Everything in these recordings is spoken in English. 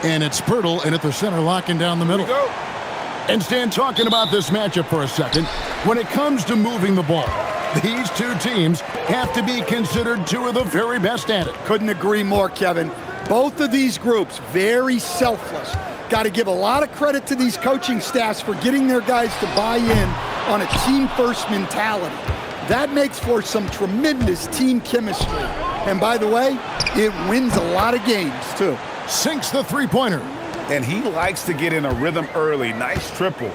And it's Pirtle in at the center, locking down the middle. And Stan, talking about this matchup for a second, when it comes to moving the ball, these two teams have to be considered two of the very best at it. Couldn't agree more, Kevin. Both of these groups, very selfless. Got to give a lot of credit to these coaching staffs for getting their guys to buy in on a team-first mentality. That makes for some tremendous team chemistry. And by the way, it wins a lot of games, too. Sinks the three-pointer. And he likes to get in a rhythm early. Nice triple.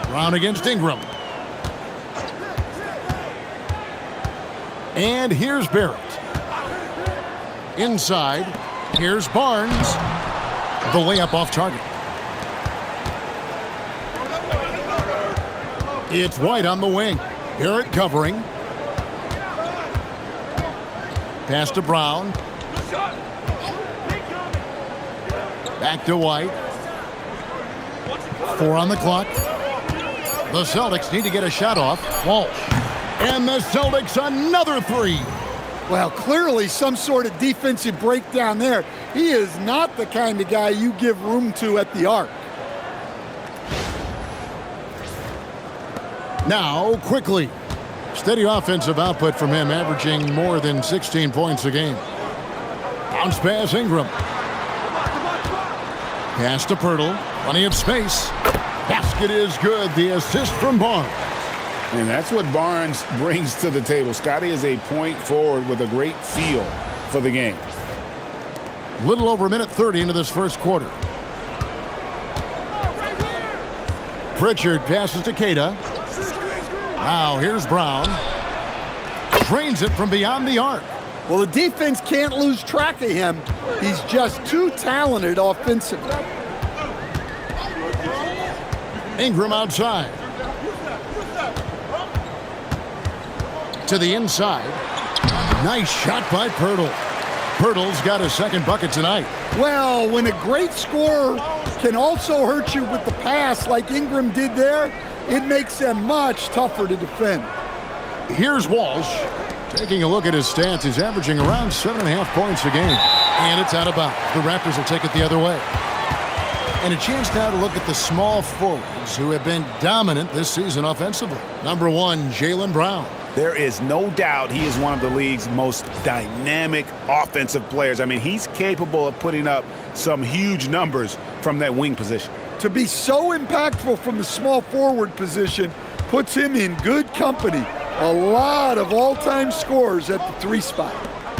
Brown against Ingram. And here's Barrett. Inside, here's Barnes. The layup off target. It's White on the wing. Barrett covering. Pass to Brown. Back to White. 4 on the clock. The Celtics need to get a shot off. Walsh. And the Celtics another three. Well, clearly some sort of defensive breakdown there. He is not the kind of guy you give room to at the arc. Now, quickly. Steady offensive output from him, averaging more than 16 points a game. Bounce pass Ingram. Pass to Pirtle. Plenty of space. Basket is good. The assist from Barnes. And that's what Barnes brings to the table. Scotty is a point forward with a great feel for the game. Little over a minute 30 into this first quarter. Pritchard passes to Queta. Now here's Brown. Drains it from beyond the arc. Well, the defense can't lose track of him. He's just too talented offensively. Ingram outside. To the inside. Nice shot by Pirtle. Pirtle's got his second bucket tonight. Well, when a great scorer can also hurt you with the pass like Ingram did there, it makes them much tougher to defend. Here's Walsh. Taking a look at his stats, he's averaging around 7.5 points a game. And it's out of bounds. The Raptors will take it the other way. And a chance now to look at the small forwards who have been dominant this season offensively. Number 1, Jaylen Brown. There is no doubt he is one of the league's most dynamic offensive players. I mean, he's capable of putting up some huge numbers from that wing position. To be so impactful from the small forward position puts him in good company. A lot of all-time scorers at the 3 spot.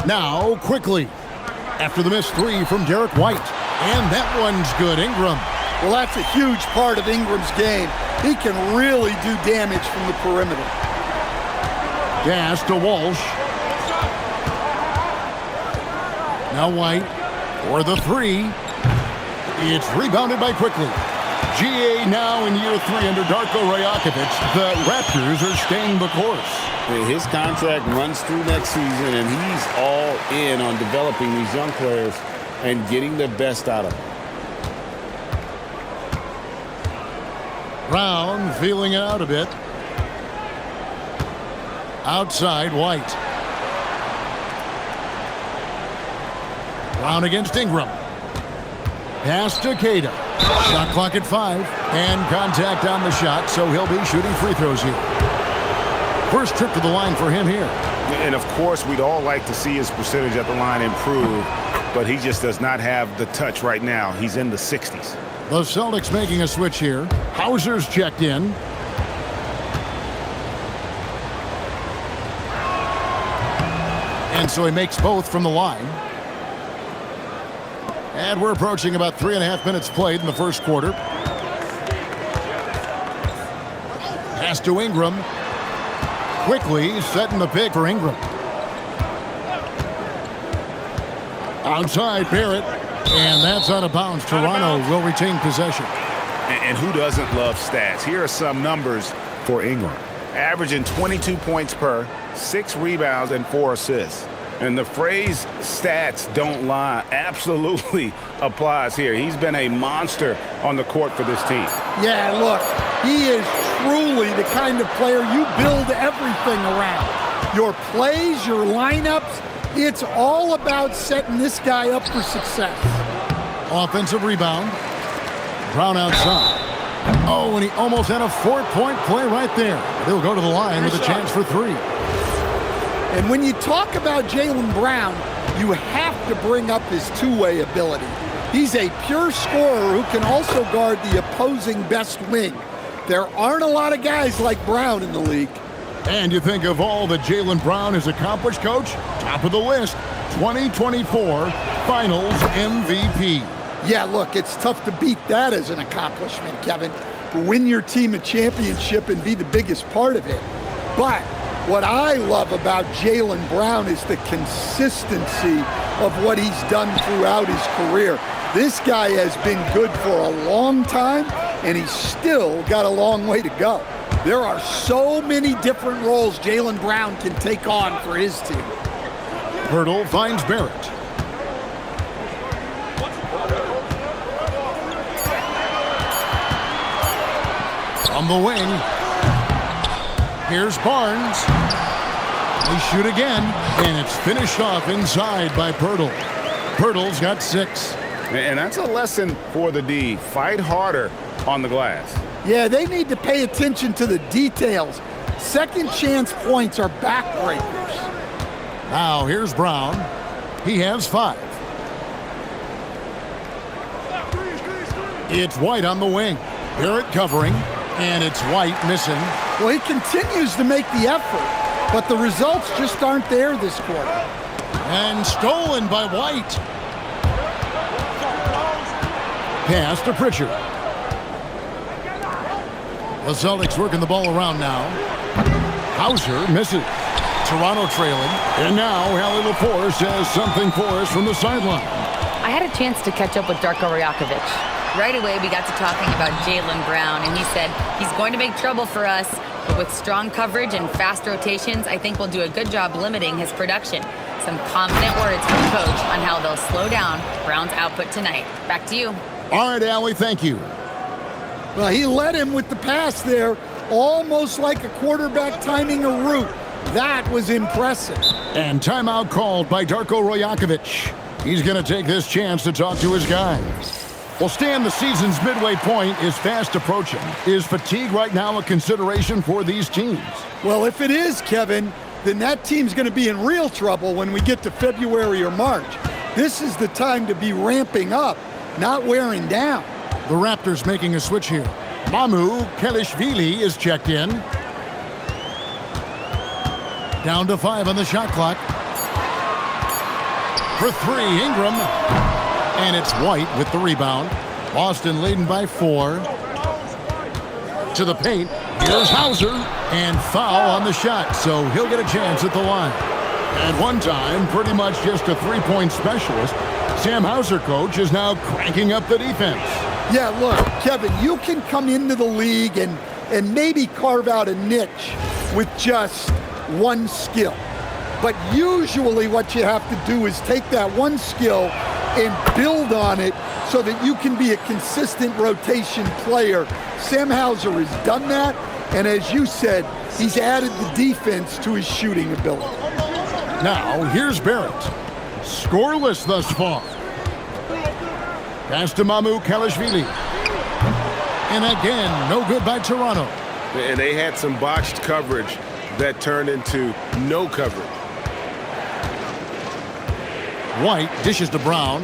Now, quickly, after the missed 3 from Derek White. And that one's good. Ingram. Well, that's a huge part of Ingram's game. He can really do damage from the perimeter. Pass to Walsh. Now White for the 3. It's rebounded by Quickly. GA now in year 3 under Darko Rajakovic. The Raptors are staying the course. His contract runs through next season, and he's all in on developing these young players and getting the best out of them. Brown feeling it out a bit. Outside, White. Brown against Ingram. Pass to Queta. Shot clock at 5. And contact on the shot, so he'll be shooting free throws here. First trip to the line for him here. And, of course, we'd all like to see his percentage at the line improve, but he just does not have the touch right now. He's in the 60s. The Celtics making a switch here. Hauser's checked in. And so he makes both from the line. And we're approaching about 3.5 minutes played in the first quarter. Pass to Ingram. Quickly setting the pick for Ingram. Outside Barrett. And that's out of bounds. Toronto will retain possession. And who doesn't love stats? Here are some numbers for Ingram. Averaging 22 points per, 6 rebounds, and 4 assists. And the phrase stats don't lie absolutely applies here. He's been a monster on the court for this team. Yeah, look, he is truly the kind of player you build everything around. Your plays, your lineups, It's all about setting this guy up for success. Offensive rebound. Brown outside. Oh, and he almost had a 4-point play right there. He'll go to the line with a chance for 3. And when you talk about Jaylen Brown, you have to bring up his two-way ability. He's a pure scorer who can also guard the opposing best wing. There aren't a lot of guys like Brown in the league. And you think of all that Jaylen Brown has accomplished, Coach? Top of the list, 2024 Finals MVP. Yeah, look, it's tough to beat that as an accomplishment, Kevin. To win your team a championship and be the biggest part of it. But what I love about Jaylen Brown is the consistency of what he's done throughout his career. This guy has been good for a long time, and he's still got a long way to go. There are so many different roles Jaylen Brown can take on for his team. Hurdle finds Barrett. On the wing. Here's Barnes. They shoot again, and it's finished off inside by Pirtle. Pirtle's got 6. And that's a lesson for the D. Fight harder on the glass. Yeah, they need to pay attention to the details. Second chance points are backbreakers. Now here's Brown. He has 5. It's White on the wing. Barrett covering, and it's White missing. Well, he continues to make the effort, but the results just aren't there this quarter. And stolen by White. Pass to Pritchard. The Celtics working the ball around now. Hauser misses. Toronto trailing. And now Hallie Lepore says something for us from the sideline. I had a chance to catch up with Darko Rajakovic. Right away, we got to talking about Jaylen Brown, and he said he's going to make trouble for us, but with strong coverage and fast rotations, I think we'll do a good job limiting his production. Some confident words from Coach on how they'll slow down Brown's output tonight. Back to you. All right, Allie, thank you. Well, he led him with the pass there, almost like a quarterback timing a route. That was impressive. And timeout called by Darko Rajakovic. He's going to take this chance to talk to his guys. Well, Stan, the season's midway point is fast approaching. Is fatigue right now a consideration for these teams? Well, if it is, Kevin, then that team's going to be in real trouble when we get to February or March. This is the time to be ramping up, not wearing down. The Raptors making a switch here. Mamu Kelishvili is checked in. Down to 5 on the shot clock. For 3, Ingram. And it's White with the rebound. Boston leading by 4. To the paint. Here's Hauser. And foul on the shot, so he'll get a chance at the line. At one time, pretty much just a three-point specialist, Sam Hauser, coach, is now cranking up the defense. Yeah, look, Kevin, you can come into the league and maybe carve out a niche with just one skill. But usually what you have to do is take that one skill and build on it so that you can be a consistent rotation player. Sam Hauser has done that, and as you said, he's added the defense to his shooting ability. Now, here's Barrett. Scoreless thus far. Pass to Mamu Kelishvili. And again, no good by Toronto. And they had some botched coverage that turned into no coverage. White dishes to Brown.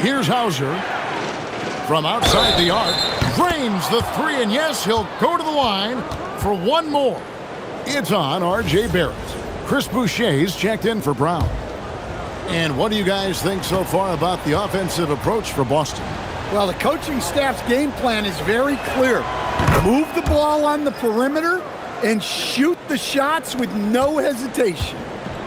Here's Hauser. From outside the arc, drains the 3, and yes, he'll go to the line for one more. It's on R.J. Barrett. Chris Boucher's checked in for Brown. And what do you guys think so far about the offensive approach for Boston? Well, the coaching staff's game plan is very clear. Move the ball on the perimeter and shoot the shots with no hesitation.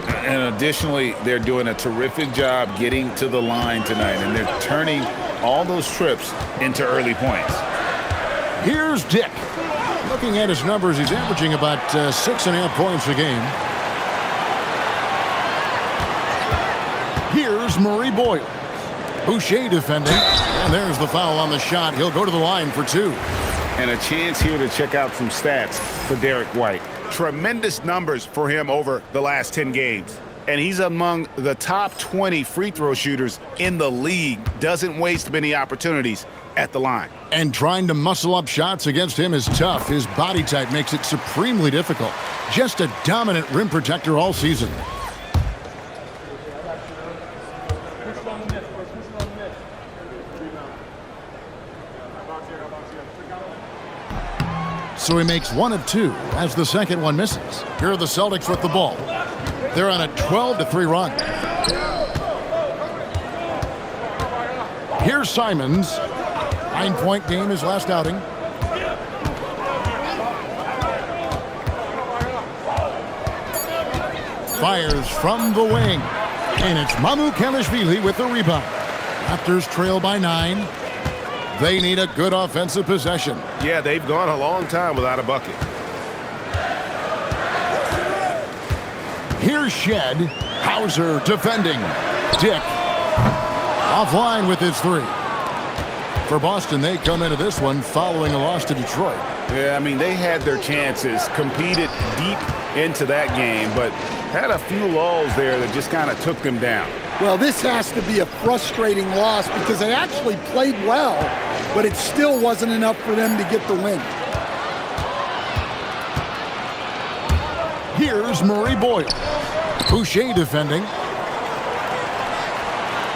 And additionally, they're doing a terrific job getting to the line tonight, and they're turning all those trips into early points. Here's Dick. Looking at his numbers, he's averaging about 6.5 points a game. Here's Murray Boyle. Boucher defending. And there's the foul on the shot. He'll go to the line for 2. And a chance here to check out some stats for Derek White. Tremendous numbers for him over the last 10 games. And he's among the top 20 free throw shooters in the league. Doesn't waste many opportunities at the line. And trying to muscle up shots against him is tough. His body type makes it supremely difficult. Just a dominant rim protector all season. So he makes one of two as the second one misses. Here are the Celtics with the ball. They're on a 12-3 run. Here's Simons. 9-point game his last outing. Fires from the wing. And it's Mamukelashvili with the rebound. Raptors trail by 9. They need a good offensive possession. Yeah, they've gone a long time without a bucket. Here's Shed. Hauser defending. Dick offline with his three. For Boston, they come into this one following a loss to Detroit. Yeah, I mean, they had their chances, competed deep into that game, but had a few lulls there that just kind of took them down. Well, this has to be a frustrating loss because they actually played well, but it still wasn't enough for them to get the win. Here's Murray Boyle. Boucher defending.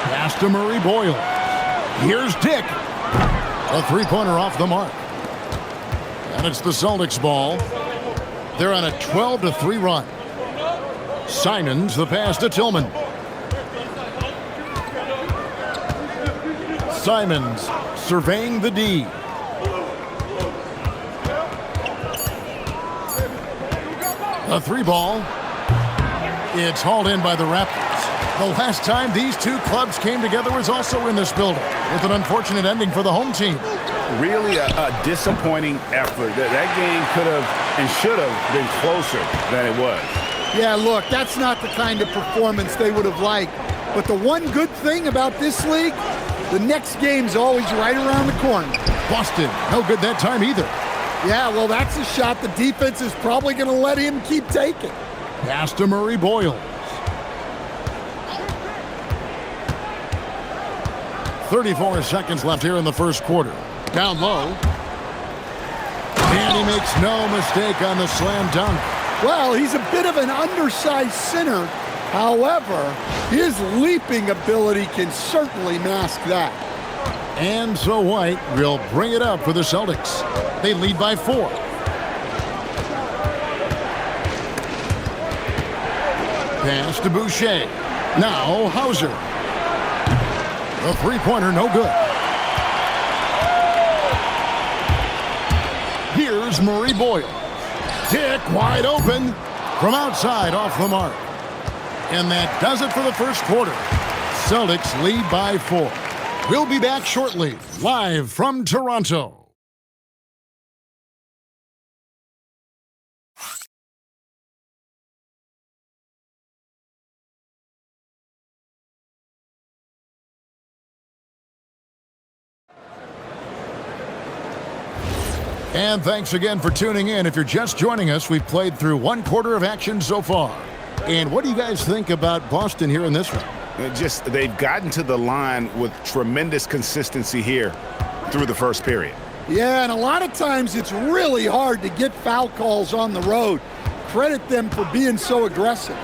Pass to Murray Boyle. Here's Dick. A three-pointer off the mark. And it's the Celtics ball. They're on a 12-3 run. Simons, the pass to Tillman. Simons surveying the D. A three ball. It's hauled in by the Raptors. The last time these two clubs came together was also in this building, with an unfortunate ending for the home team. Really a disappointing effort. That game could have and should have been closer than it was. Yeah, look, that's not the kind of performance they would have liked. But the one good thing about this league, the next game's always right around the corner. Boston, no good that time either. Yeah, well, that's a shot the defense is probably going to let him keep taking. Pass to Murray Boyle. 34 seconds left here in the first quarter. Down low. And he makes no mistake on the slam dunk. Well, he's a bit of an undersized center. However, his leaping ability can certainly mask that. And so White will bring it up for the Celtics. They lead by 4. Pass to Boucher. Now Hauser. The three-pointer no good. Here's Murray Boyle. Dick wide open from outside off the mark. And that does it for the first quarter. Celtics lead by 4. We'll be back shortly, live from Toronto. And thanks again for tuning in. If you're just joining us, we've played through one quarter of action so far. And what do you guys think about Boston here in this one? They've gotten to the line with tremendous consistency here through the first period. Yeah, and a lot of times it's really hard to get foul calls on the road. Credit them for being so aggressive.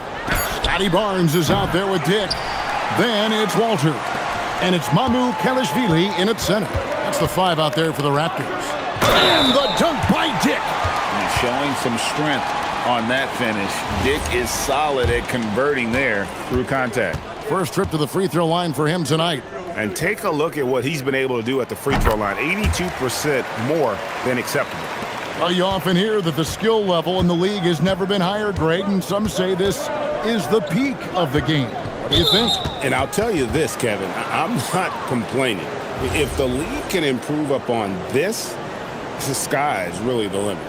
Scotty Barnes is out there with Dick. Then it's Walter. And it's Mamukelashvili in at center. That's the 5 out there for the Raptors. And the dunk by Dick. He's showing some strength on that finish. Dick is solid at converting there through contact. First trip to the free throw line for him tonight. And take a look at what he's been able to do at the free throw line. 82% more than acceptable. Well, you often hear that the skill level in the league has never been higher, Greg, and some say this is the peak of the game. What do you think? And I'll tell you this, Kevin, I'm not complaining. If the league can improve upon this, the sky is really the limit.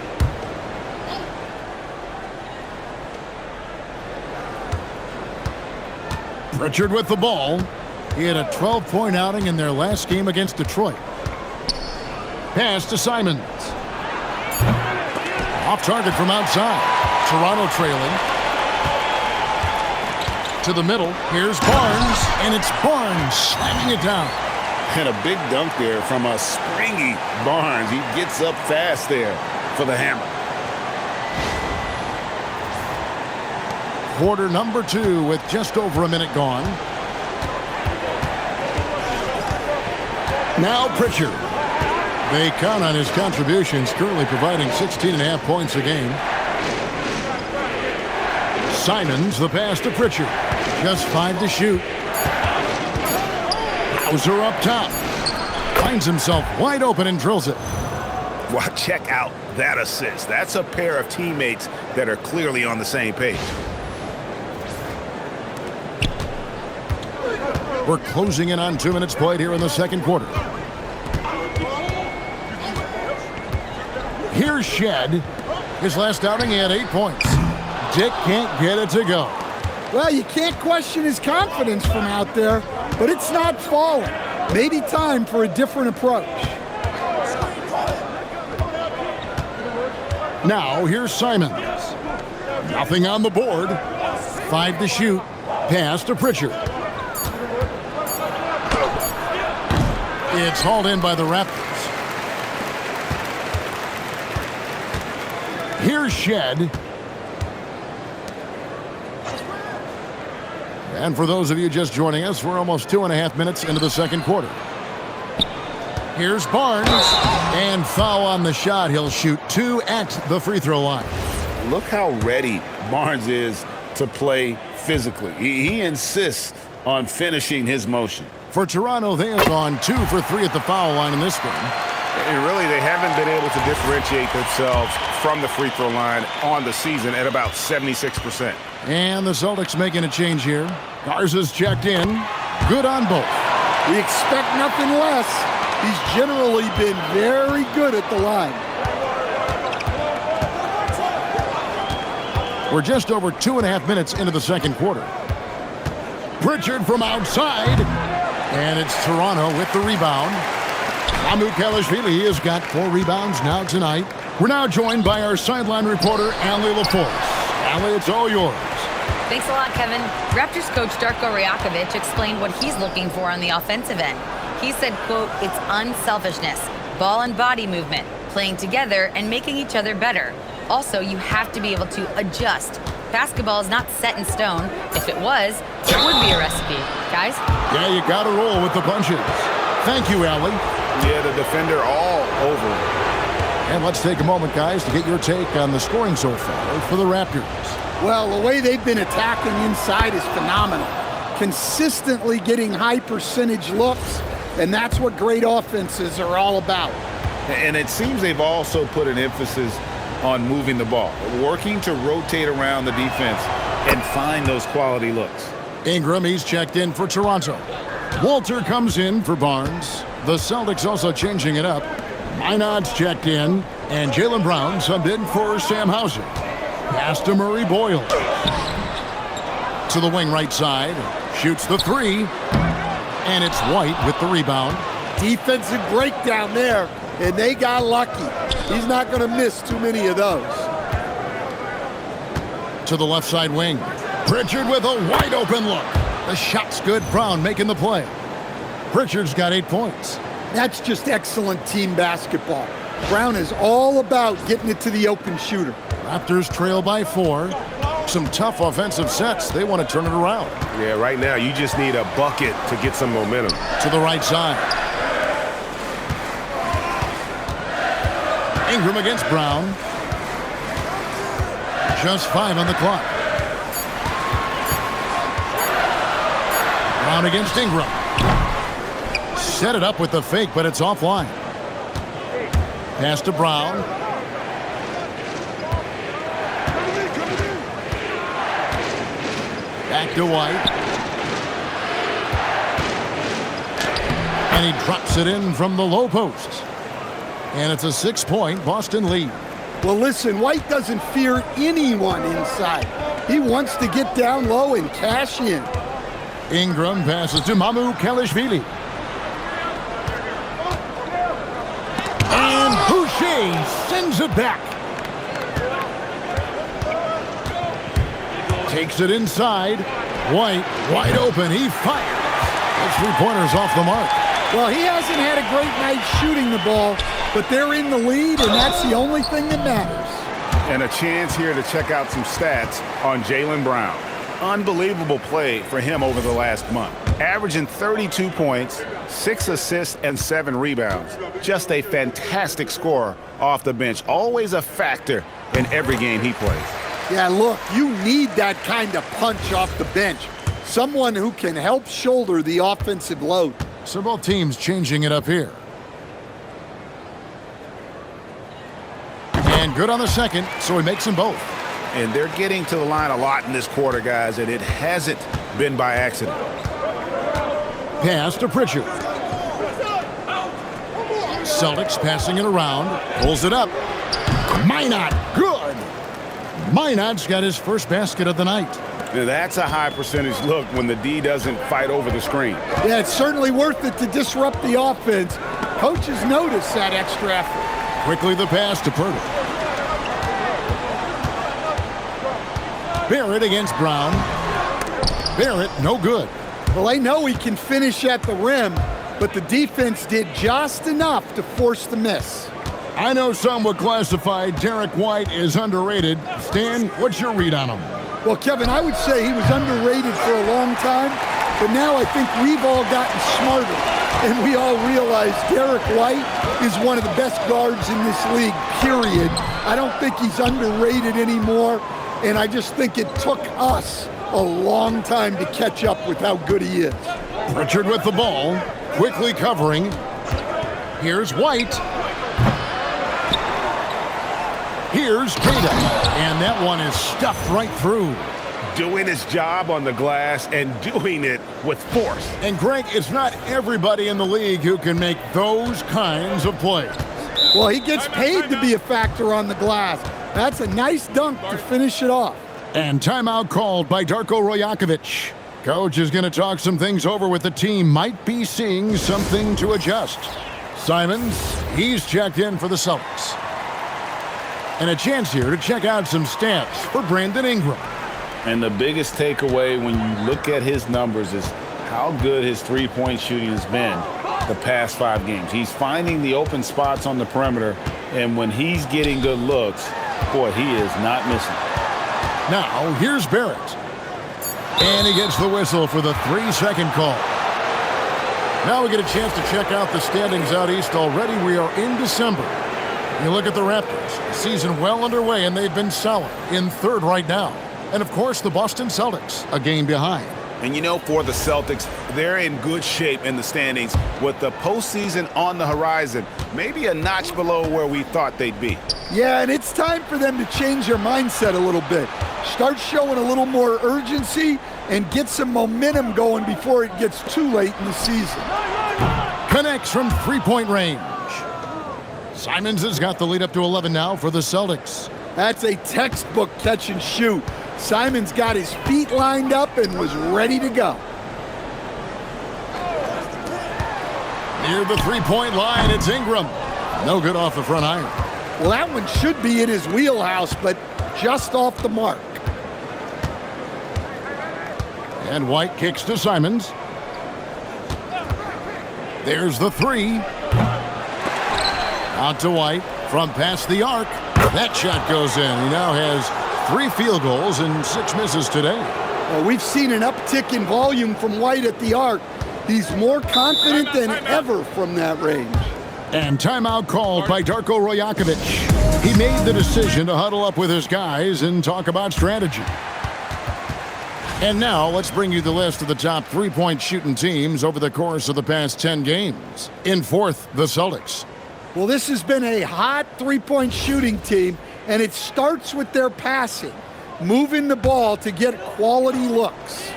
Pritchard with the ball. He had a 12-point outing in their last game against Detroit. Pass to Simons. Off target from outside. Toronto trailing. To the middle. Here's Barnes. And it's Barnes slamming it down. And a big dunk there from a springy Barnes. He gets up fast there for the hammer. Quarter number 2 with just over a minute gone. Now Pritchard. They count on his contributions, currently providing 16.5 points a game. Simons, the pass to Pritchard. Just 5 to shoot. Hauser up top. Finds himself wide open and drills it. Well, check out that assist. That's a pair of teammates that are clearly on the same page. We're closing in on 2 minutes played here in the second quarter. Here's Shed. His last outing, he had 8 points. Dick can't get it to go. Well, you can't question his confidence from out there, but it's not falling. Maybe time for a different approach. Now, here's Simons. Nothing on the board. 5 to shoot. Pass to Pritchard. It's hauled in by the Raptors. Here's Shed. And for those of you just joining us, we're almost 2.5 minutes into the second quarter. Here's Barnes. And foul on the shot. He'll shoot 2 at the free throw line. Look how ready Barnes is to play physically. He insists on finishing his motion. For Toronto, they have gone 2 for 3 at the foul line in this game. And really, they haven't been able to differentiate themselves from the free throw line on the season at about 76%. And the Celtics making a change here. Garza's checked in. Good on both. We expect nothing less. He's generally been very good at the line. We're just over 2.5 minutes into the second quarter. Pritchard from outside. And it's Toronto with the rebound. Amu Kalashvili has got 4 rebounds now tonight. We're now joined by our sideline reporter, Allie LaForce. Allie, it's all yours. Thanks a lot, Kevin. Raptors coach Darko Rajakovic explained what he's looking for on the offensive end. He said, quote, it's unselfishness, ball and body movement, playing together and making each other better. Also, you have to be able to adjust. Basketball is not set in stone. If it was, it would be a recipe. Guys? Yeah, you got to roll with the punches. Thank you, Allie. Yeah, the defender all over. And let's take a moment, guys, to get your take on the scoring so far for the Raptors. Well, the way they've been attacking inside is phenomenal. Consistently getting high percentage looks, and that's what great offenses are all about. And it seems they've also put an emphasis on moving the ball, working to rotate around the defense and find those quality looks. Ingram, he's checked in for Toronto. Walter comes in for Barnes. The Celtics also changing it up. Minod's checked in, and Jaylen Brown subbed in for Sam Hauser. Pass to Murray Boyle. To the wing right side. Shoots the 3. And it's White with the rebound. Defensive breakdown there, and they got lucky. He's not going to miss too many of those. To the left side wing. Pritchard with a wide open look. The shot's good. Brown making the play. Pritchard's got 8 points. That's just excellent team basketball. Brown is all about getting it to the open shooter. Raptors trail by 4. Some tough offensive sets. They want to turn it around. Yeah, right now you just need a bucket to get some momentum. To the right side. Ingram against Brown. Just 5 on the clock. Brown against Ingram. Set it up with the fake, but it's offline. Pass to Brown. Back to White. And he drops it in from the low post. And it's a 6-point Boston lead. Well, listen, White doesn't fear anyone inside. He wants to get down low and cash in. Ingram passes to Mamu Kalashvili. And Boucher sends it back. Takes it inside. White, wide open. He fires. Those three-pointers off the mark. Well, he hasn't had a great night shooting the ball, but they're in the lead, and that's the only thing that matters. And a chance here to check out some stats on Jaylen Brown. Unbelievable play for him over the last month. Averaging 32 points, 6 assists, and 7 rebounds. Just a fantastic scorer off the bench. Always a factor in every game he plays. Yeah, look, you need that kind of punch off the bench. Someone who can help shoulder the offensive load. So both teams changing it up here. And good on the second, so he makes them both. And they're getting to the line a lot in this quarter, guys, and it hasn't been by accident. Pass to Pritchard. Celtics passing it around. Pulls it up. Minot, good. Minot's got his first basket of the night. Now, that's a high percentage look when the D doesn't fight over the screen. Yeah, it's certainly worth it to disrupt the offense. Coaches notice that extra effort. Quickly the pass to Purdy. Barrett against Brown. Barrett, no good. Well, they know he can finish at the rim, but the defense did just enough to force the miss. I know some would classify Derek White as underrated. Stan, what's your read on him? Well, Kevin, I would say he was underrated for a long time, but now I think we've all gotten smarter, and we all realize Derek White is one of the best guards in this league, period. I don't think he's underrated anymore, and I just think it took us a long time to catch up with how good he is. Pritchard with the ball, quickly covering. Here's White. Here's Kada, and that one is stuffed right through. Doing his job on the glass and doing it with force. And Greg, it's not everybody in the league who can make those kinds of plays. Well, he gets paid to be a factor on the glass. That's a nice dunk to finish it off. And timeout called by Darko Rajakovic. Coach is going to talk some things over with the team. Might be seeing something to adjust. Simons, he's checked in for the Celtics. And a chance here to check out some stats for Brandon Ingram. And the biggest takeaway when you look at his numbers is how good his three-point shooting has been the past 5 games. He's finding the open spots on the perimeter, and when he's getting good looks, boy, he is not missing. Now, here's Barrett. And he gets the whistle for the 3-second call. Now we get a chance to check out the standings out east already. We are in December. You look at the Raptors, season well underway, and they've been solid in 3rd right now. And, of course, the Boston Celtics, a game behind. And, you know, for the Celtics, they're in good shape in the standings with the postseason on the horizon, maybe a notch below where we thought they'd be. Yeah, and it's time for them to change their mindset a little bit. Start showing a little more urgency and get some momentum going before it gets too late in the season. Connects from 3-point range. Simons has got the lead up to 11 now for the Celtics. That's a textbook catch and shoot. Simons got his feet lined up and was ready to go. Near the 3-point line, it's Ingram. No good off the front iron. Well, that one should be in his wheelhouse, but just off the mark. And White kicks to Simons. There's the 3. Out to White from past the arc. That shot goes in. He now has 3 field goals and 6 misses today. Well, we've seen an uptick in volume from White at the arc. He's more confident than ever from that range. And timeout called by Darko Rajakovic. He made the decision to huddle up with his guys and talk about strategy. And now let's bring you the list of the top 3-point shooting teams over the course of the past 10 games. In 4th, the Celtics. Well, this has been a hot 3-point shooting team, and it starts with their passing, moving the ball to get quality looks.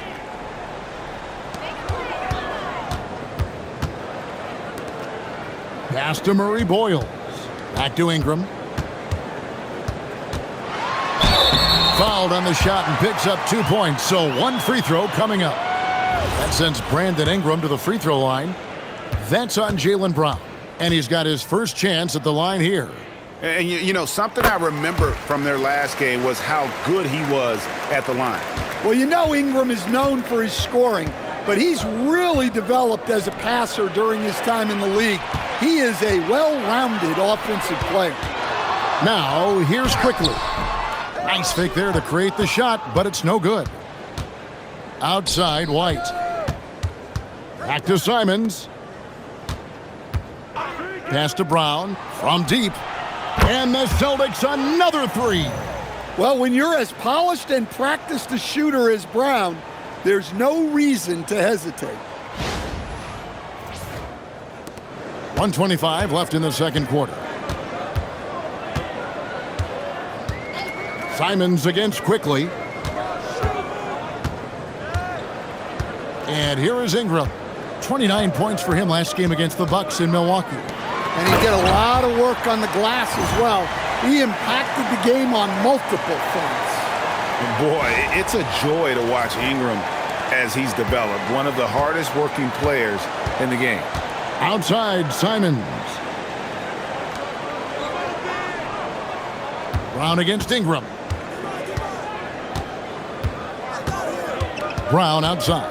Pass to Murray Boyles. Back to Ingram. Fouled on the shot and picks up 2 points, so 1 free throw coming up. That sends Brandon Ingram to the free throw line. That's on Jaylen Brown, and he's got his first chance at the line here. And, you know, something I remember from their last game was how good he was at the line. Well, you know Ingram is known for his scoring, but he's really developed as a passer during his time in the league. He is a well-rounded offensive player. Now, here's Quickly. Nice fake there to create the shot, but it's no good. Outside, White. Back to Simons. Pass to Brown from deep. And the Celtics another three. Well, when you're as polished and practiced a shooter as Brown, there's no reason to hesitate. 1:25 left in the second quarter. Simons against Quickly. And here is Ingram. 29 points for him last game against the Bucks in Milwaukee. And he did a lot of work on the glass as well. He impacted the game on multiple fronts. Boy, it's a joy to watch Ingram as he's developed. One of the hardest working players in the game. Outside, Simons. Brown against Ingram. Brown outside.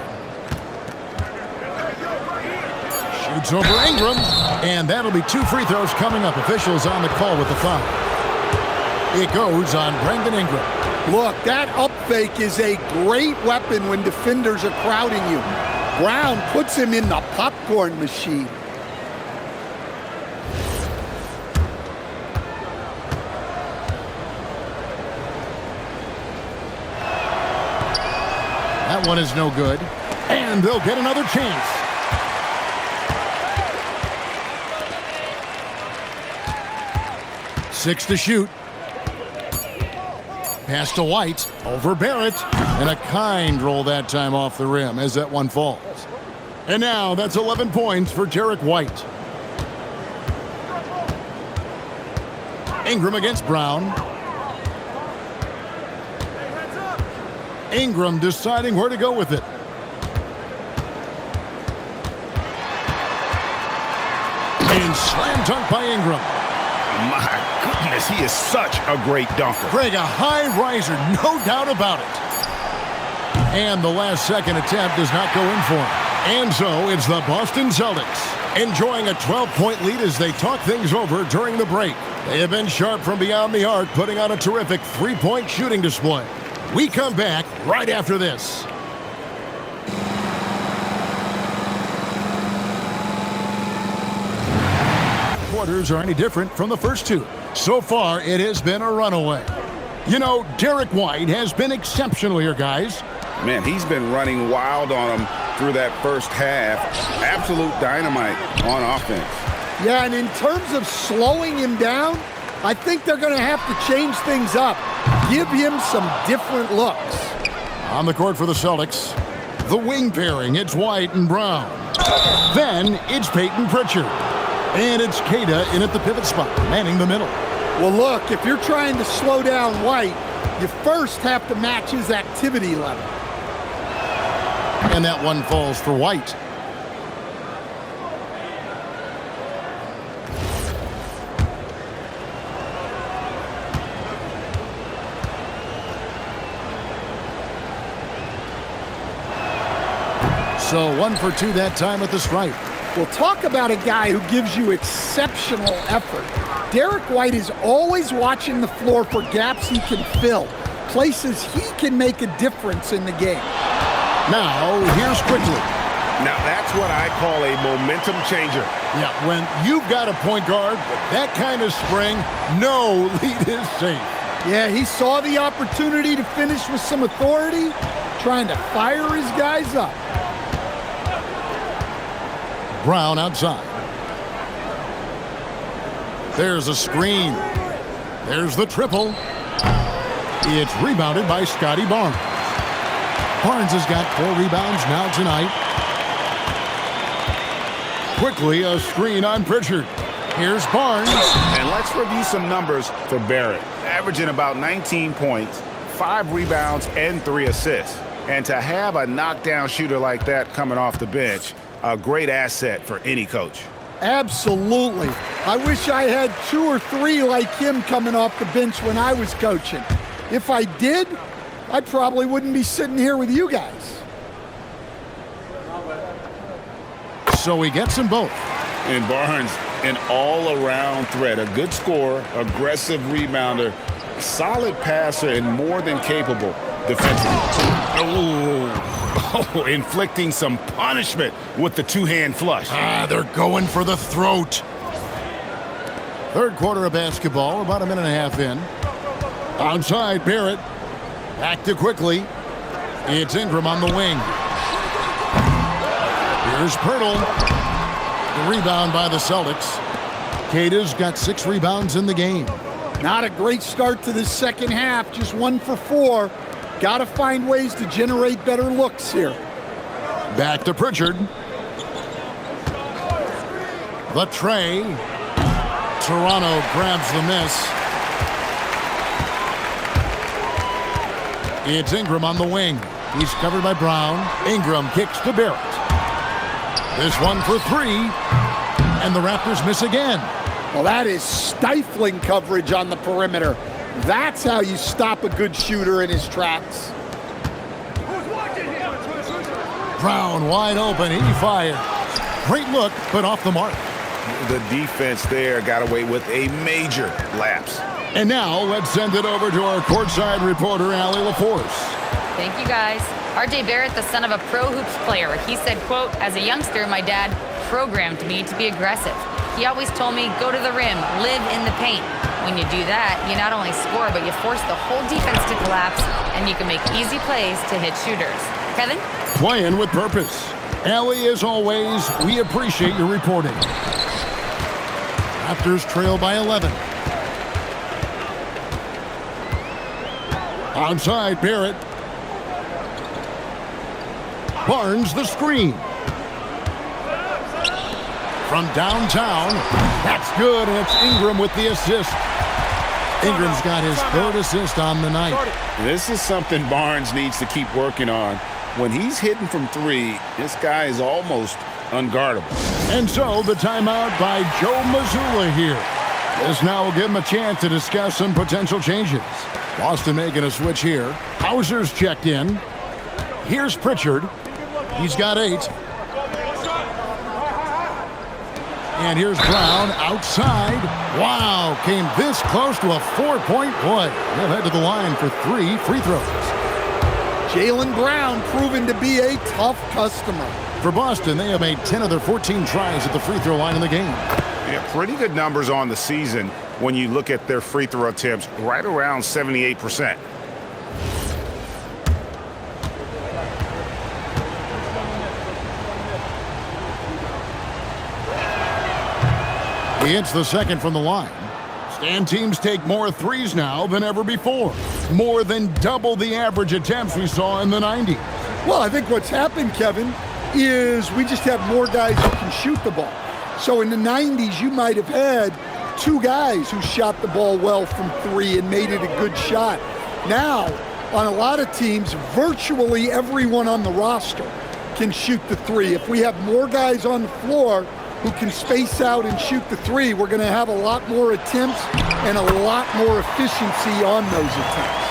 Shoots over Ingram, and that'll be 2 free throws coming up. Officials on the call with the foul. It goes on Brandon Ingram. Look, that up fake is a great weapon when defenders are crowding you. Brown puts him in the popcorn machine. That one is no good, and they'll get another chance. Six to shoot. Pass to White, over Barrett, and a kind roll that time off the rim as that one falls. And now that's 11 points for Derek White. Ingram against Brown. Ingram deciding where to go with it. And slam dunk by Ingram. My goodness, he is such a great dunker. Greg, a high riser, no doubt about it. And the last second attempt does not go in for him. And so it's the Boston Celtics enjoying a 12-point lead as they talk things over during the break. They have been sharp from beyond the arc, putting on a terrific three-point shooting display. We come back right after this. Quarters are any different from the first two. So far, it has been a runaway. You know, Derek White has been exceptional here, guys. Man, he's been running wild on him through that first half. Absolute dynamite on offense. Yeah, and in terms of slowing him down, I think they're going to have to change things up. Give him some different looks. On the court for the Celtics, the wing pairing, it's White and Brown. Then it's Peyton Pritchard. And it's Queta in at the pivot spot, manning the middle. Well, look, if you're trying to slow down White, you first have to match his activity level. And that one falls for White. So 1 for 2 that time at the stripe. Well, talk about a guy who gives you exceptional effort. Derek White is always watching the floor for gaps he can fill, places he can make a difference in the game. Now, here's Quickly. Now, that's what I call a momentum changer. Yeah, when you've got a point guard with that kind of spring, no lead is safe. Yeah, he saw the opportunity to finish with some authority, trying to fire his guys up. Brown outside. There's a screen. There's the triple. It's rebounded by Scotty Barnes. Barnes has got 4 rebounds now tonight. Quickly, a screen on Pritchard. Here's Barnes. And let's review some numbers for Barrett. Averaging about 19 points, 5 rebounds, and 3 assists. And to have a knockdown shooter like that coming off the bench, a great asset for any coach. Absolutely. I wish I had 2 or 3 like him coming off the bench when I was coaching. If I did, I probably wouldn't be sitting here with you guys. So he gets them both. And Barnes, an all-around threat, a good scorer, aggressive rebounder, solid passer, and more than capable defensively. Oh, inflicting some punishment with the two-hand flush. They're going for the throat. Third quarter of basketball, about a minute and a half in. Outside, Barrett. Back to quickly. It's Ingram on the wing. Here's Pirtle. The rebound by the Celtics. Kata's got 6 rebounds in the game. Not a great start to this second half, just 1 for 4. Got to find ways to generate better looks here. Back to Pritchard. The tray. Toronto grabs the miss. It's Ingram on the wing. He's covered by Brown. Ingram kicks to Barrett. This one for 3. And the Raptors miss again. Well, that is stifling coverage on the perimeter. That's how you stop a good shooter in his tracks. Brown wide open. He fires. Great look, but off the mark. The defense there got away with a major lapse. And now let's send it over to our courtside reporter, Allie LaForce. Thank you, guys. R.J. Barrett, the son of a pro hoops player, he said, quote, "As a youngster, my dad programmed me to be aggressive. He always told me, go to the rim, live in the paint. When you do that, you not only score, but you force the whole defense to collapse, and you can make easy plays to hit shooters." Kevin? Playing with purpose. Allie, as always, we appreciate your reporting. Raptors trail by 11. Outside, Barrett. Barnes the screen. From downtown. That's good, and it's Ingram with the assist. Ingram's got his 3rd assist on the night. This is something Barnes needs to keep working on. When he's hitting from 3, this guy is almost unguardable. And so the timeout by Joe Mazzulla here. This now will give him a chance to discuss some potential changes. Boston making a switch here. Hauser's checked in. Here's Pritchard. He's got 8. And here's Brown outside. Wow, came this close to a 4-point play. He'll head to the line for 3 free throws. Jaylen Brown proven to be a tough customer. For Boston, they have made 10 of their 14 tries at the free throw line in the game. Yeah, pretty good numbers on the season when you look at their free throw attempts, right around 78%. He hits the second from the line. And teams take more threes now than ever before. More than double the average attempts we saw in the 90s. Well, I think what's happened, Kevin, is we just have more guys who can shoot the ball. So in the 90s, you might have had 2 guys who shot the ball well from 3 and made it a good shot. Now, on a lot of teams, virtually everyone on the roster can shoot the 3. If we have more guys on the floor who can space out and shoot the 3, we're going to have a lot more attempts and a lot more efficiency on those attempts.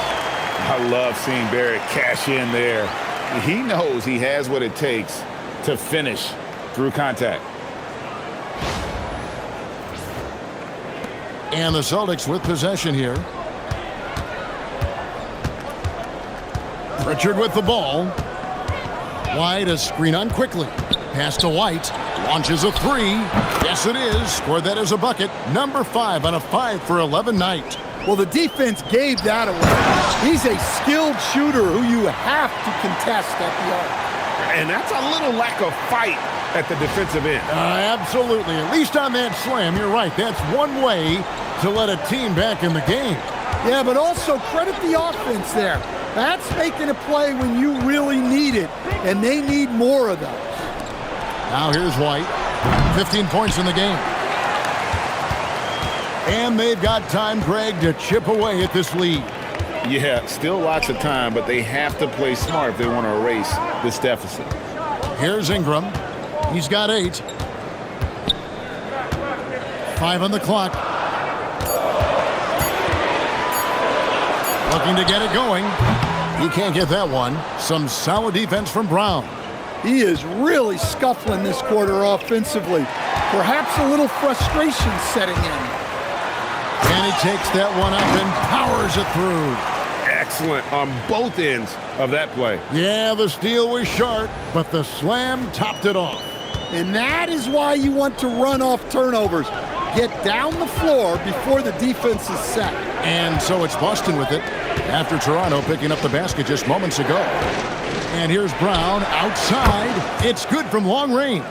I love seeing Barrett cash in there. He knows he has what it takes to finish through contact. And the Celtics with possession here. Pritchard with the ball. White, a screen on quickly. Pass to White. Launches a 3. Yes, it is. Scored that as a bucket. Number 5 on a 5 for 11 night. Well, the defense gave that away. He's a skilled shooter who you have to contest at the arc. And that's a little lack of fight at the defensive end. Absolutely. At least on that slam, you're right. That's one way to let a team back in the game. Yeah, but also credit the offense there. That's making a play when you really need it, and they need more of those. Now here's White. 15 points in the game. And they've got time, Greg, to chip away at this lead. Yeah, still lots of time, but they have to play smart if they want to erase this deficit. Here's Ingram. He's got 8. 5 on the clock. Looking to get it going. He can't get that one. Some solid defense from Brown. He is really scuffling this quarter offensively. Perhaps a little frustration setting in. And he takes that one up and powers it through. Excellent on both ends of that play. Yeah, the steal was sharp, but the slam topped it off. And that is why you want to run off turnovers. Get down the floor before the defense is set. And so it's Boston with it after Toronto picking up the basket just moments ago. And here's Brown outside. It's good from long range.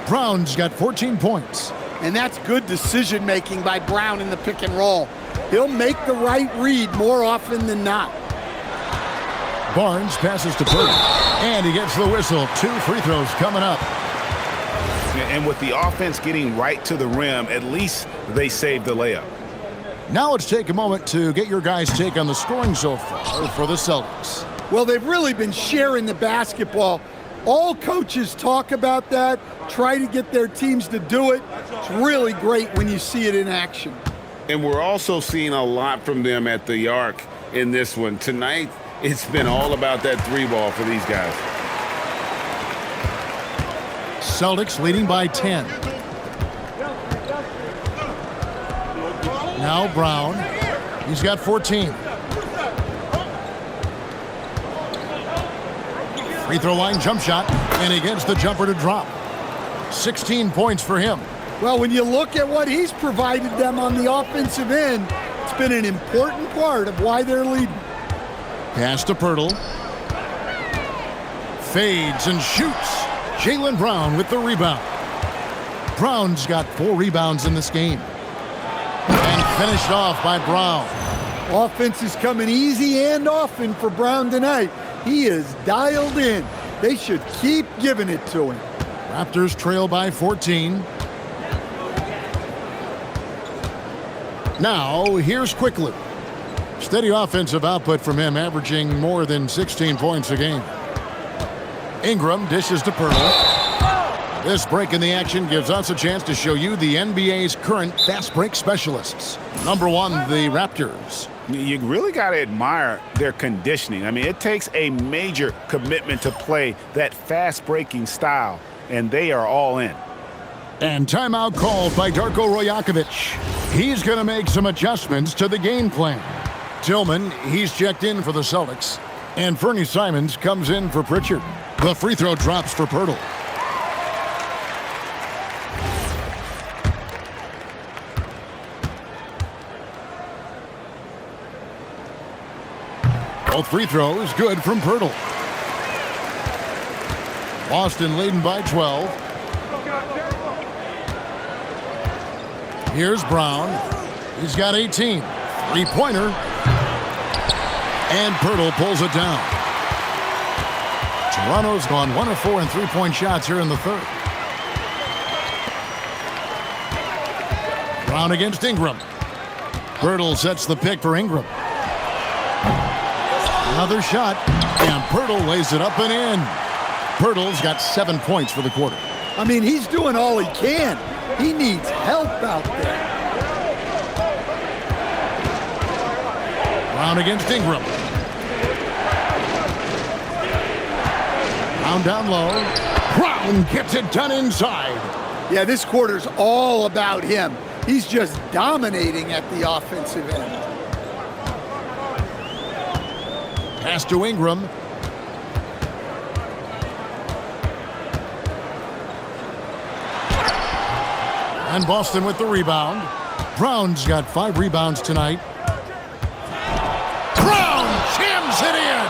Brown's got 14 points. And that's good decision-making by Brown in the pick and roll. He'll make the right read more often than not. Barnes passes to Purdy. And he gets the whistle. 2 free throws coming up. And with the offense getting right to the rim, at least they saved the layup. Now let's take a moment to get your guys' take on the scoring so far for the Celtics. Well, they've really been sharing the basketball. All coaches talk about that, try to get their teams to do it. It's really great when you see it in action. And we're also seeing a lot from them at the arc in this one. Tonight, it's been all about that 3-ball for these guys. Celtics leading by 10. Now Brown. He's got 14. Free throw line jump shot, and he gets the jumper to drop. 16 points for him. Well, when you look at what he's provided them on the offensive end, it's been an important part of why they're leading. Pass to Pirtle. Fades and shoots. Jaylen Brown with the rebound. Brown's got 4 rebounds in this game. And finished off by Brown. Offense is coming easy and often for Brown tonight. He is dialed in. They should keep giving it to him. Raptors trail by 14. Now, here's Quickly. Steady offensive output from him, averaging more than 16 points a game. Ingram dishes to Pirtle. This break in the action gives us a chance to show you the NBA's current fast break specialists. Number 1, the Raptors. You really got to admire their conditioning. I mean, it takes a major commitment to play that fast-breaking style, and they are all in. And timeout called by Darko Rajakovic. He's going to make some adjustments to the game plan. Tillman, he's checked in for the Celtics. And Fernie Simons comes in for Pritchard. The free throw drops for Pirtle. Both free throws good from Pirtle. Boston leading by 12. Here's Brown. He's got 18. Three-pointer. And Pirtle pulls it down. Toronto's gone 1 of 4 in three-point shots here in the third. Brown against Ingram. Pirtle sets the pick for Ingram. Another shot, and Pirtle lays it up and in. Pirtle's got 7 points for the quarter. I mean, he's doing all he can. He needs help out there. Brown against Ingram. Brown down low. Brown gets it done inside. Yeah, this quarter's all about him. He's just dominating at the offensive end. Pass to Ingram. And Boston with the rebound. Brown's got 5 rebounds tonight. Brown jams it in.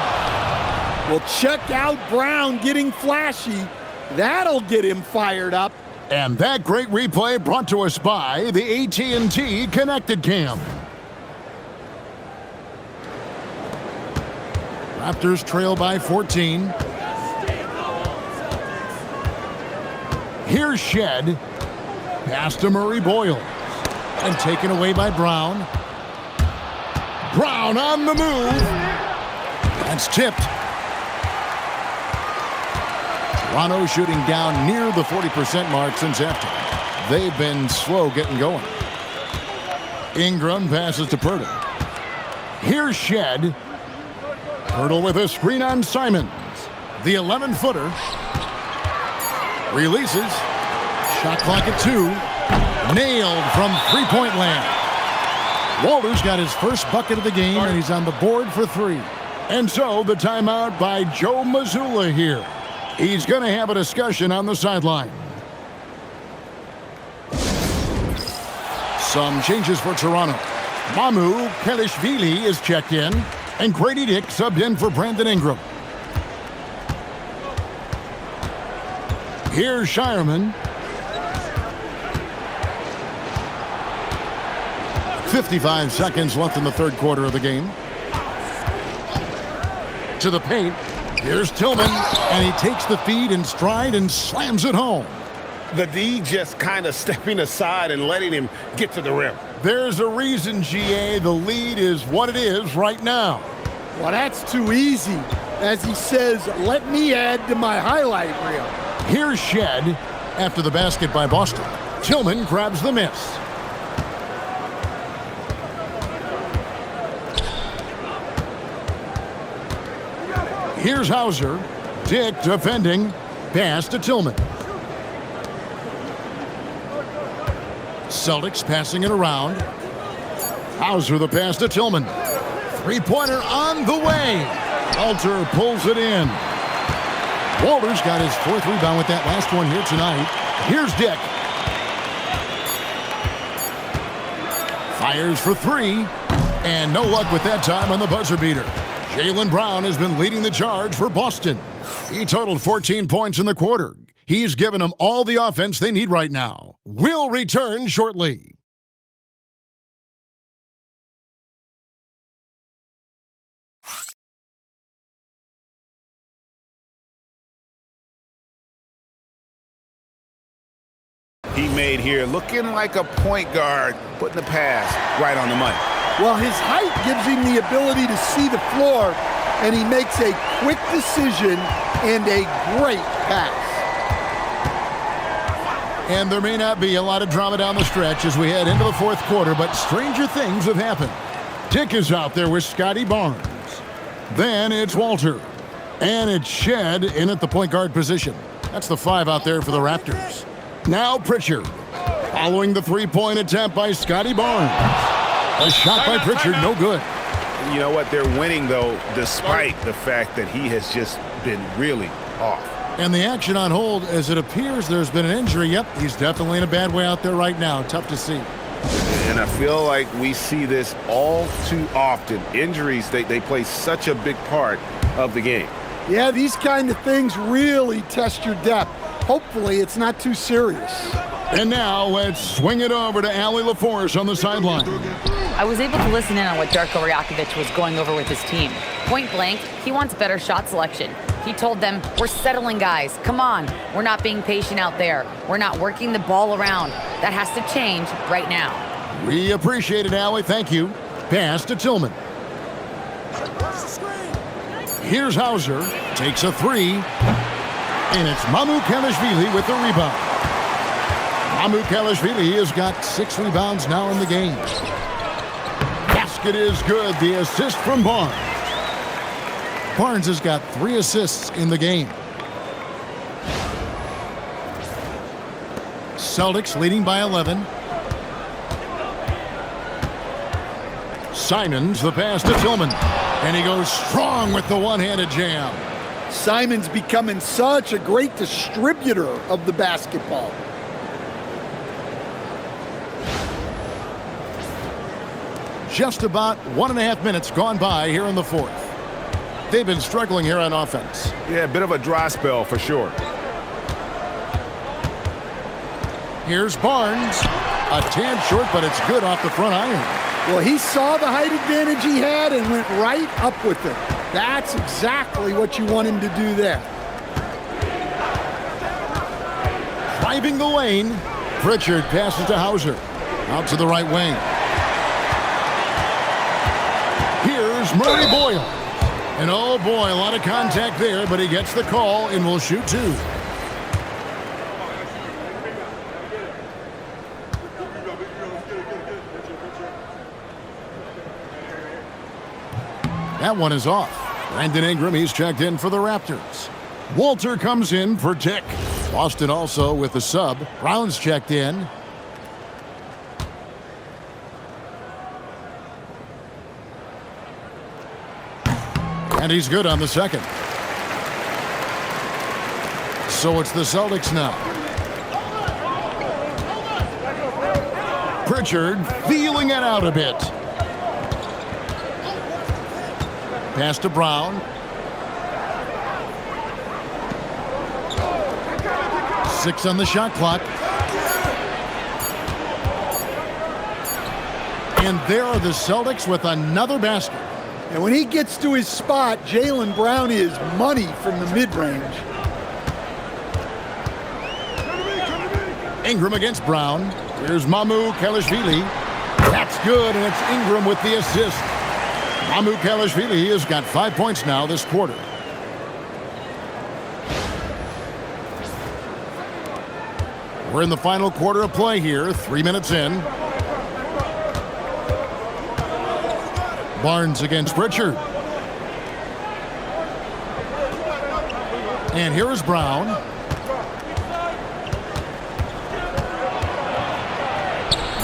Well, check out Brown getting flashy. That'll get him fired up. And that great replay brought to us by the AT&T Connected Cam. Raptors trail by 14. Here's Shed. Pass to Murray Boyle. And taken away by Brown. Brown on the move. That's tipped. Toronto shooting down near the 40% mark since halftime. They've been slow getting going. Ingram passes to Pirtle. Here's Shed. Hurdle with a screen on Simons. The 11-footer. Releases. Shot clock at 2. Nailed from three-point land. Walter's got his first bucket of the game, and he's on the board for 3. And so the timeout by Joe Mazzulla here. He's going to have a discussion on the sideline. Some changes for Toronto. Mamu Kelishvili is checked in, and Grady Dick subbed in for Brandon Ingram. Here's Shireman. 55 seconds left in the third quarter of the game. To the paint. Here's Tillman, and he takes the feed in stride and slams it home. The D just kind of stepping aside and letting him get to the rim. There's a reason, GA, the lead is what it is right now. Well, that's too easy. As he says, let me add to my highlight reel. Here's Shed after the basket by Boston. Tillman grabs the miss. Here's Hauser. Dick defending. Pass to Tillman. Celtics passing it around. Hauser the pass to Tillman. Three-pointer on the way. Walter pulls it in. Walter's got his 4th rebound with that last one here tonight. Here's Dick. Fires for 3. And no luck with that time on the buzzer beater. Jaylen Brown has been leading the charge for Boston. He totaled 14 points in the quarter. He's given them all the offense they need right now. We'll return shortly. He made here looking like a point guard, putting the pass right on the money. Well, his height gives him the ability to see the floor, and he makes a quick decision and a great pass. And there may not be a lot of drama down the stretch as we head into the fourth quarter, but stranger things have happened. Dick is out there with Scotty Barnes. Then it's Walter. And it's Shed in at the point guard position. That's the 5 out there for the Raptors. Now Pritchard. Following the three-point attempt by Scotty Barnes. A shot by Pritchard, no good. You know what? They're winning, though, despite the fact that he has just been really off. And the action on hold, as it appears there's been an injury. Yep, he's definitely in a bad way out there right now. Tough to see. And I feel like we see this all too often. Injuries, they play such a big part of the game. Yeah, these kind of things really test your depth. Hopefully it's not too serious. And now let's swing it over to Allie LaForce on the sideline. I was able to listen in on what Darko Rakovic was going over with his team. Point blank, he wants better shot selection. He told them, we're settling guys. Come on. We're not being patient out there. We're not working the ball around. That has to change right now. We appreciate it, Allie. Thank you. Pass to Tillman. Here's Hauser. Takes a 3. And it's Mamu Kelishvili with the rebound. Mamu Kelishvili has got 6 rebounds now in the game. Basket is good. The assist from Barnes. Barnes has got 3 assists in the game. Celtics leading by 11. Simons the pass to Tillman. And he goes strong with the one-handed jam. Simon's becoming such a great distributor of the basketball. Just about 1.5 minutes gone by here in the fourth. They've been struggling here on offense. Yeah, a bit of a dry spell for sure. Here's Barnes. A tad short, but it's good off the front iron. Well, he saw the height advantage he had and went right up with it. That's exactly what you want him to do there. Driving the lane. Pritchard passes to Hauser. Out to the right wing. Here's Murray Boyle. And oh boy, a lot of contact there, but he gets the call and will shoot 2. That one is off. Brandon Ingram, he's checked in for the Raptors. Walter comes in for Dick. Boston also with the sub. Brown's checked in. And he's good on the second. So it's the Celtics now. Pritchard feeling it out a bit. Pass to Brown. Six on the shot clock. And there are the Celtics with another basket. And when he gets to his spot, Jaylen Brown is money from the mid-range. Ingram against Brown. Here's Mamu Kelishvili. That's good, and it's Ingram with the assist. Mamu Kelishvili has got 5 points now this quarter. We're in the final quarter of play here, 3 minutes in. Barnes against Pritchard. And here is Brown.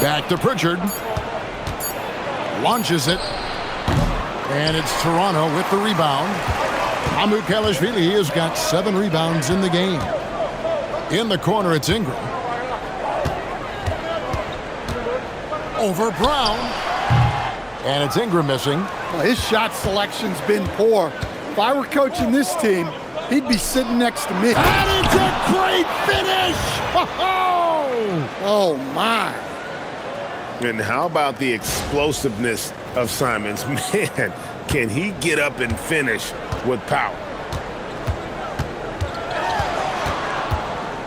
Back to Pritchard. Launches it. And it's Toronto with the rebound. Mamu Kelishvili has got 7 rebounds in the game. In the corner, it's Ingram. Over Brown. And it's Ingram missing. Well, his shot selection's been poor. If I were coaching this team, he'd be sitting next to me. And it's a great finish! Oh, my. And how about the explosiveness of Simons? Man, can he get up and finish with power?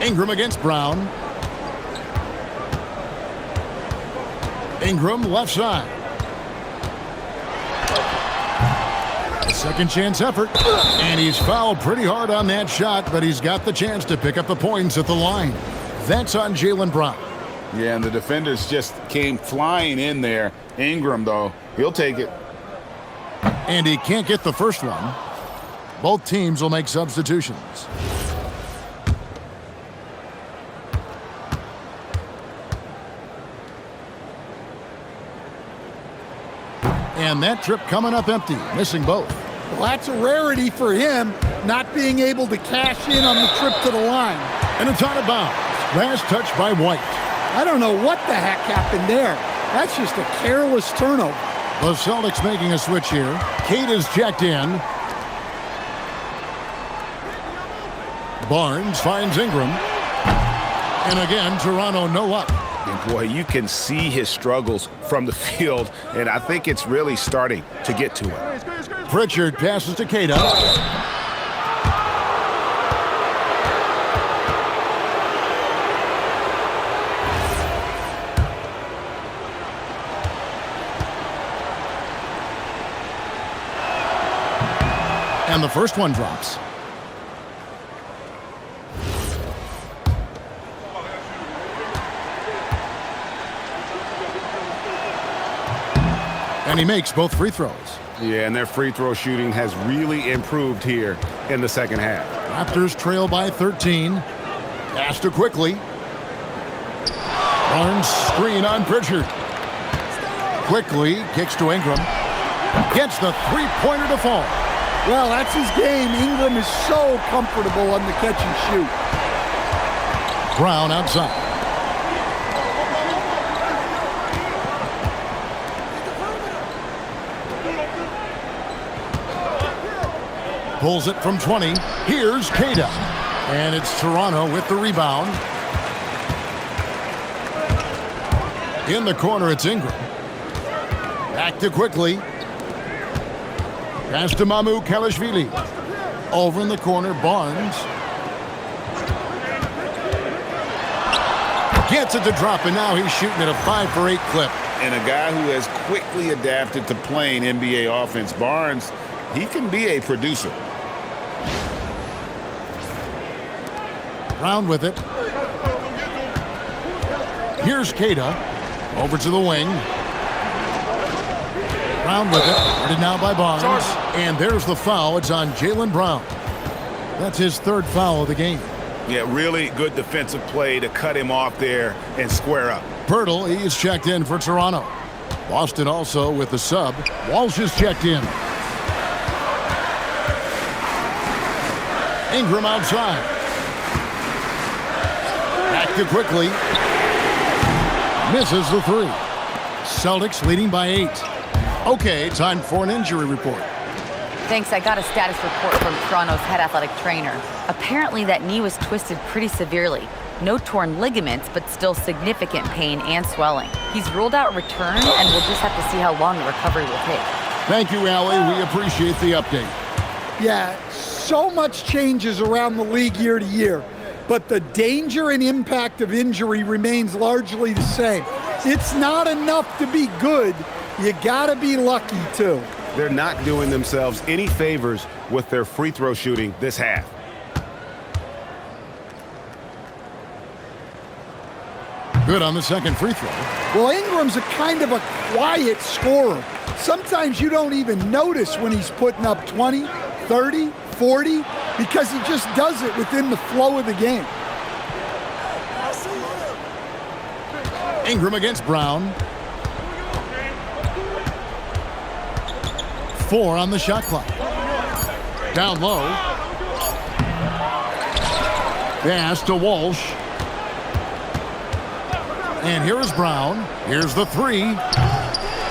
Ingram against Brown. Ingram left side. Second chance effort. And he's fouled pretty hard on that shot, but he's got the chance to pick up the points at the line. That's on Jaylen Brown. Yeah, and the defenders just came flying in there. Ingram, though, he'll take it. And he can't get the first one. Both teams will make substitutions. And that trip coming up empty, missing both. Well, that's a rarity for him, not being able to cash in on the trip to the line. And it's out of bounds. Last touch by White. I don't know what the heck happened there. That's just a careless turnover. The Celtics making a switch here. Kate is checked in. Barnes finds Ingram. And again, Toronto no up. And boy, you can see his struggles from the field, and I think it's really starting to get to him. Pritchard passes to Kata. And the first one drops. And he makes both free throws. Yeah, and their free throw shooting has really improved here in the second half. Raptors trail by 13. Pass to Quickly. Barnes screen on Pritchard. Quickly kicks to Ingram. Gets the three-pointer to fall. Well, that's his game. Ingram is so comfortable on the catch and shoot. Brown outside. Pulls it from 20. Here's Kata. And it's Toronto with the rebound. In the corner, it's Ingram. Back to Quickly. Pass to Mamu Kelishvili. Over in the corner, Barnes. Gets it to drop, and now he's shooting at a 5-for-8 clip. And a guy who has quickly adapted to playing NBA offense, Barnes, he can be a producer. Brown with it. Here's Kata. Over to the wing. Brown with it. Guarded now by Barnes. And there's the foul. It's on Jaylen Brown. That's his third foul of the game. Yeah, really good defensive play to cut him off there and square up. Pirtle, he is checked in for Toronto. Boston also with the sub. Walsh is checked in. Ingram outside. Back to quickly. Misses the three. Celtics leading by 8. Okay, time for an injury report. Thanks, I got a status report from Toronto's head athletic trainer. Apparently that knee was twisted pretty severely. No torn ligaments, but still significant pain and swelling. He's ruled out return, and we'll just have to see how long the recovery will take. Thank you, Allie. We appreciate the update. Yeah, so much changes around the league year to year, but the danger and impact of injury remains largely the same. It's not enough to be good. You gotta be lucky, too. They're not doing themselves any favors with their free throw shooting this half. Good on the second free throw. Well, Ingram's a kind of a quiet scorer. Sometimes you don't even notice when he's putting up 20, 30, 40, because he just does it within the flow of the game. Ingram against Brown. 4 on the shot clock. Down low. Pass to Walsh. And here is Brown. Here's the three.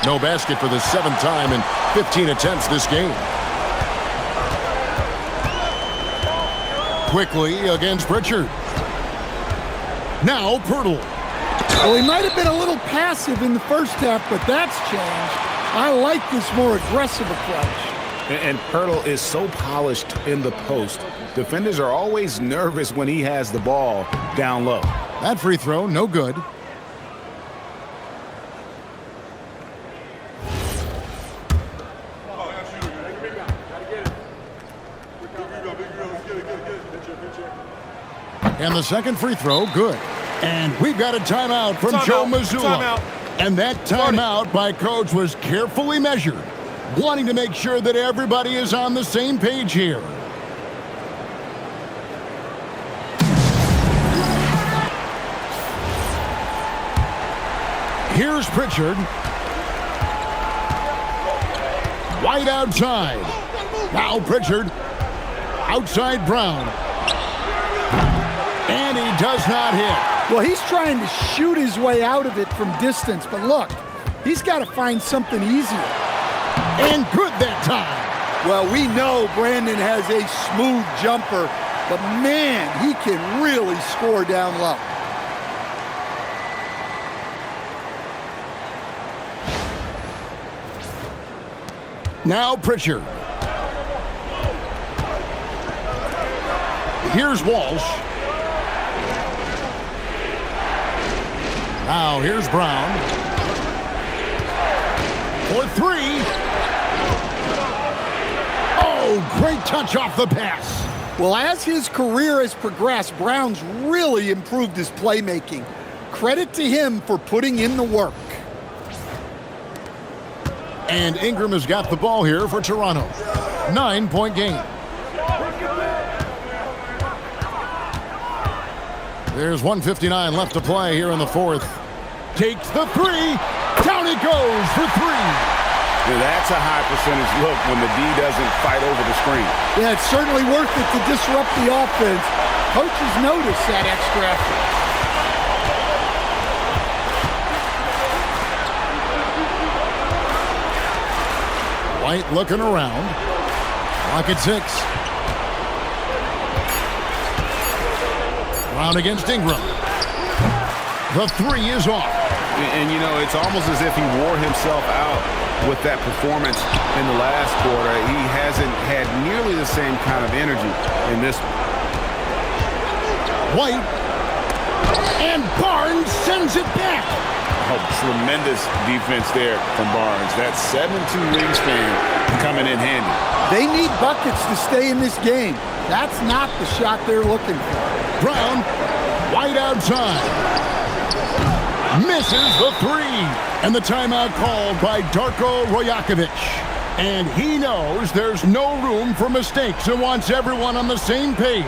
No basket for the 7th time in 15 attempts this game. Quickly against Pritchard. Now Pirtle. Well, he might have been a little passive in the first half, but that's changed. I like this more aggressive approach. And Pirtle is so polished in the post. Defenders are always nervous when he has the ball down low. That free throw, no good. And the second free throw, good. And we've got a timeout from Joe Mazzulla. And that timeout by Coach was carefully measured, wanting to make sure that everybody is on the same page here. Here's Pritchard. White outside. Now Pritchard. Outside Brown. And he does not hit. Well, he's trying to shoot his way out of it from distance, but look, he's got to find something easier. And good that time. Well, we know Brandon has a smooth jumper, but man, he can really score down low. Now Pritchard. Here's Walsh. Now here's Brown. For three. Oh, great touch off the pass. Well, as his career has progressed, Brown's really improved his playmaking. Credit to him for putting in the work. And Ingram has got the ball here for Toronto. 9-point game. There's 1:59 left to play here in the fourth. Takes the three. Down it goes for three. Yeah, that's a high percentage look when the D doesn't fight over the screen. Yeah, it's certainly worth it to disrupt the offense. Coaches notice that extra effort. White looking around. Clock at 6. Brown against Ingram. The three is off. And, you know, it's almost as if he wore himself out with that performance in the last quarter. He hasn't had nearly the same kind of energy in this one. White. And Barnes sends it back. Oh, tremendous defense there from Barnes. That 7'2" wingspan coming in handy. They need buckets to stay in this game. That's not the shot they're looking for. Brown, White outside. Misses the three. And the timeout called by Darko Rajakovic. And he knows there's no room for mistakes and wants everyone on the same page.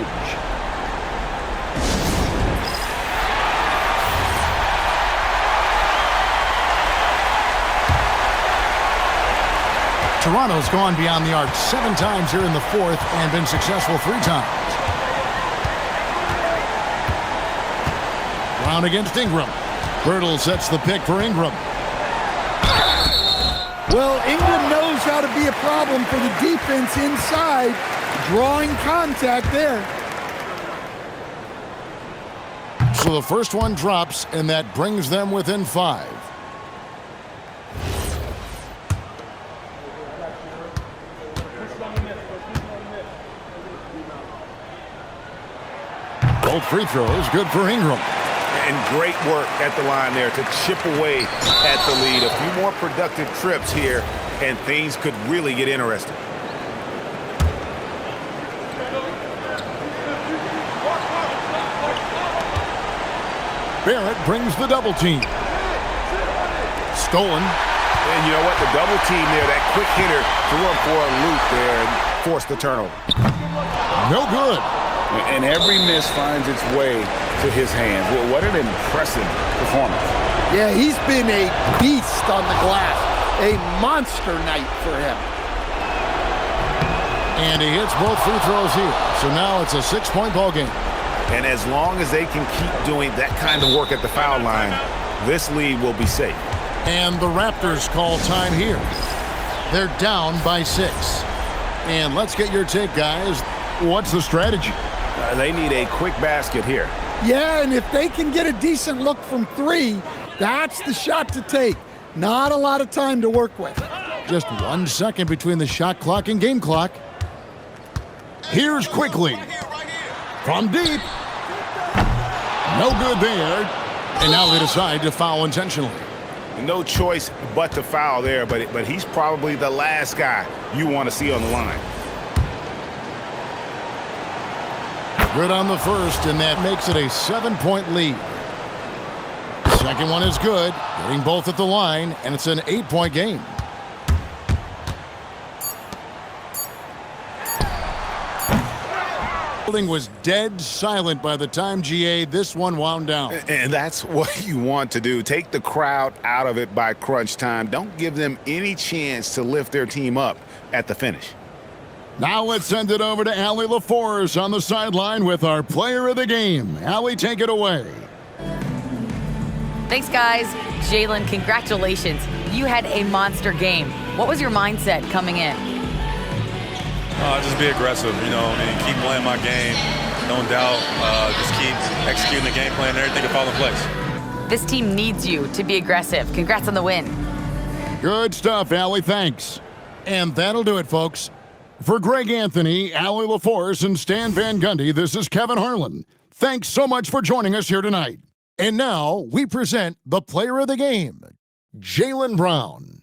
Toronto's gone beyond the arc 7 times here in the fourth and been successful 3 times. Brown against Ingram. Birtle sets the pick for Ingram. Well, Ingram knows how to be a problem for the defense inside, drawing contact there. So the first one drops, and that brings them within 5. Both free throws good for Ingram. And great work at the line there to chip away at the lead. A few more productive trips here, and things could really get interesting. Barrett brings the double team. Stolen. And you know what? The double team there, that quick hitter threw him for a loop there and forced the turnover. No good. And every miss finds its way to his hands. Well, what an impressive performance. Yeah, he's been a beast on the glass. A monster night for him. And he hits both free throws here. So now it's a 6-point ball game. And as long as they can keep doing that kind of work at the foul line, this lead will be safe. And the Raptors call time here. They're down by 6. And let's get your take, guys. What's the strategy? They need a quick basket here. Yeah, and if they can get a decent look from 3, that's the shot to take. Not a lot of time to work with. Just 1 second between the shot clock and game clock. Here's Quickly. From deep. No good there. And now they decide to foul intentionally. No choice but to foul there, but he's probably the last guy you want to see on the line. Good on the first, and that makes it a 7-point lead. Second one is good, getting both at the line, and it's an 8-point game. Building was dead silent by the time this one wound down. And that's what you want to do. Take the crowd out of it by crunch time. Don't give them any chance to lift their team up at the finish. Now let's send it over to Allie LaForce on the sideline with our player of the game. Allie, take it away. Thanks, guys. Jalen, congratulations. You had a monster game. What was your mindset coming in? Just be aggressive, keep playing my game, no doubt. Just keep executing the game plan and everything will fall in place. This team needs you to be aggressive. Congrats on the win. Good stuff, Allie. Thanks. And that'll do it, folks. For Greg Anthony, Allie LaForce, and Stan Van Gundy, this is Kevin Harlan. Thanks so much for joining us here tonight. And now we present the player of the game, Jaylen Brown.